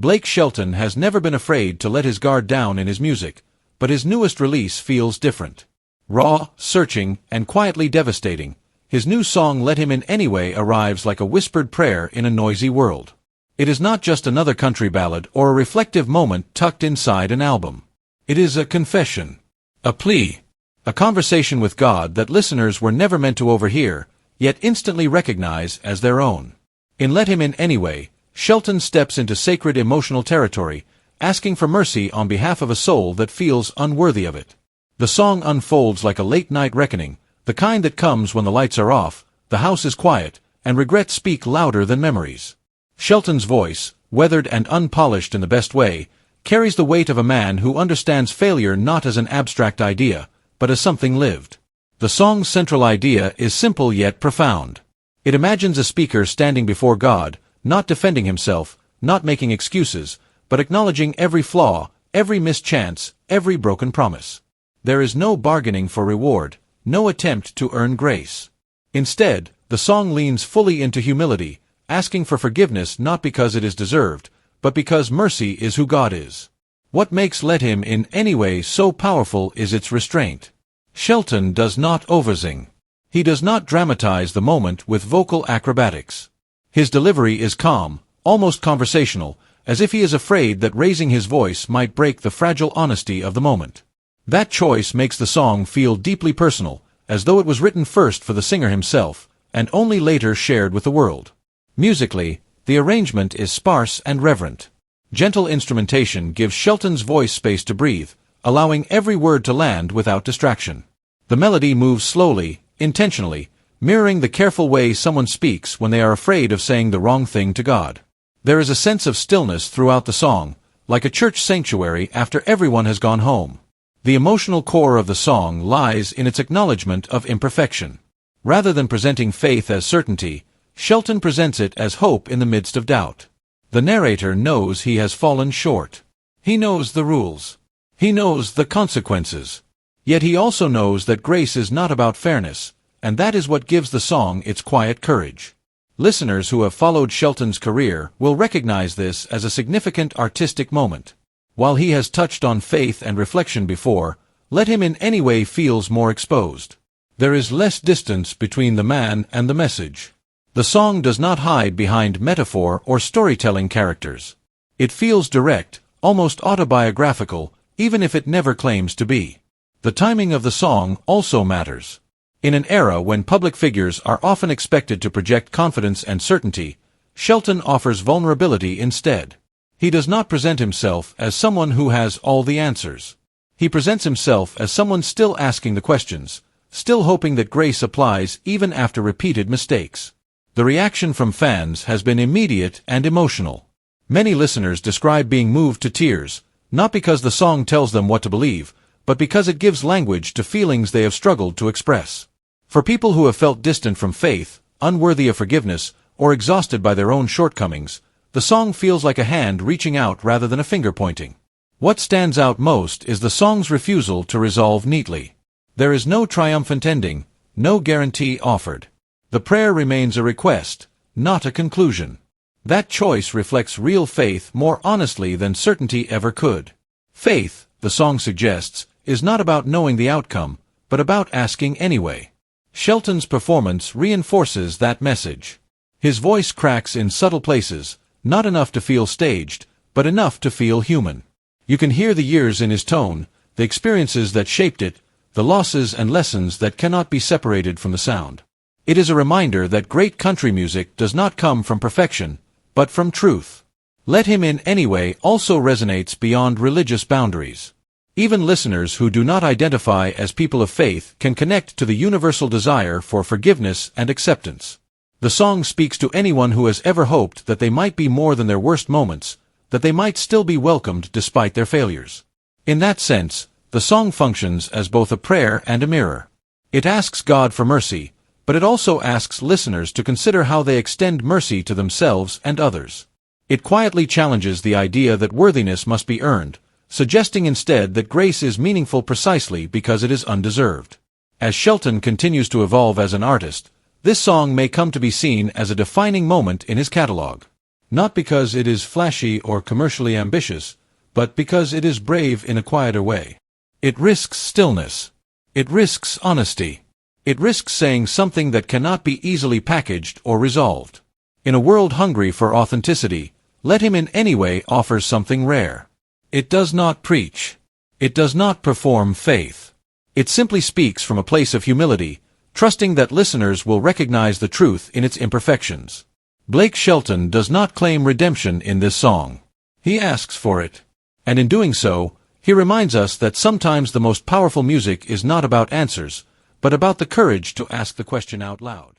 Blake Shelton has never been afraid to let his guard down in his music, but his newest release feels different. Raw, searching, and quietly devastating, his new song Let Him In Anyway arrives like a whispered prayer in a noisy world. It is not just another country ballad or a reflective moment tucked inside an album. It is a confession, a plea, a conversation with God that listeners were never meant to overhear, yet instantly recognize as their own. In Let Him In Anyway, Shelton steps into sacred emotional territory, asking for mercy on behalf of a soul that feels unworthy of it. The song unfolds like a late-night reckoning, the kind that comes when the lights are off, the house is quiet, and regrets speak louder than memories. Shelton's voice, weathered and unpolished in the best way, carries the weight of a man who understands failure not as an abstract idea, but as something lived. The song's central idea is simple yet profound. It imagines a speaker standing before God, not defending himself, not making excuses, but acknowledging every flaw, every missed chance, every broken promise. There is no bargaining for reward, no attempt to earn grace. Instead, the song leans fully into humility, asking for forgiveness not because it is deserved, but because mercy is who God is. What makes Let Him In Anyway so powerful is its restraint. Shelton does not oversing. He does not dramatize the moment with vocal acrobatics. His delivery is calm, almost conversational, as if he is afraid that raising his voice might break the fragile honesty of the moment. That choice makes the song feel deeply personal, as though it was written first for the singer himself, and only later shared with the world. Musically, the arrangement is sparse and reverent. Gentle instrumentation gives Shelton's voice space to breathe, allowing every word to land without distraction. The melody moves slowly, intentionally, mirroring the careful way someone speaks when they are afraid of saying the wrong thing to God. There is a sense of stillness throughout the song, like a church sanctuary after everyone has gone home. The emotional core of the song lies in its acknowledgement of imperfection. Rather than presenting faith as certainty, Shelton presents it as hope in the midst of doubt. The narrator knows he has fallen short. He knows the rules. He knows the consequences. Yet he also knows that grace is not about fairness, and that is what gives the song its quiet courage. Listeners who have followed Shelton's career will recognize this as a significant artistic moment. While he has touched on faith and reflection before, Let Him In Anyway feels more exposed. There is less distance between the man and the message. The song does not hide behind metaphor or storytelling characters. It feels direct, almost autobiographical, even if it never claims to be. The timing of the song also matters. In an era when public figures are often expected to project confidence and certainty, Shelton offers vulnerability instead. He does not present himself as someone who has all the answers. He presents himself as someone still asking the questions, still hoping that grace applies even after repeated mistakes. The reaction from fans has been immediate and emotional. Many listeners describe being moved to tears, not because the song tells them what to believe, but because it gives language to feelings they have struggled to express. For people who have felt distant from faith, unworthy of forgiveness, or exhausted by their own shortcomings, the song feels like a hand reaching out rather than a finger pointing. What stands out most is the song's refusal to resolve neatly. There is no triumphant ending, no guarantee offered. The prayer remains a request, not a conclusion. That choice reflects real faith more honestly than certainty ever could. Faith, the song suggests, is not about knowing the outcome, but about asking anyway. Shelton's performance reinforces that message. His voice cracks in subtle places, not enough to feel staged, but enough to feel human. You can hear the years in his tone, the experiences that shaped it, the losses and lessons that cannot be separated from the sound. It is a reminder that great country music does not come from perfection, but from truth. Let Him In Anyway also resonates beyond religious boundaries. Even listeners who do not identify as people of faith can connect to the universal desire for forgiveness and acceptance. The song speaks to anyone who has ever hoped that they might be more than their worst moments, that they might still be welcomed despite their failures. In that sense, the song functions as both a prayer and a mirror. It asks God for mercy, but it also asks listeners to consider how they extend mercy to themselves and others. It quietly challenges the idea that worthiness must be earned, suggesting instead that grace is meaningful precisely because it is undeserved. As Shelton continues to evolve as an artist, this song may come to be seen as a defining moment in his catalog. not because it is flashy or commercially ambitious, but because it is brave in a quieter way. It risks stillness. It risks honesty. It risks saying something that cannot be easily packaged or resolved. In a world hungry for authenticity, Let Him in Any Way offers something rare. It does not preach. It does not perform faith. It simply speaks from a place of humility, trusting that listeners will recognize the truth in its imperfections. Blake Shelton does not claim redemption in this song. He asks for it. And in doing so, he reminds us that sometimes the most powerful music is not about answers, but about the courage to ask the question out loud.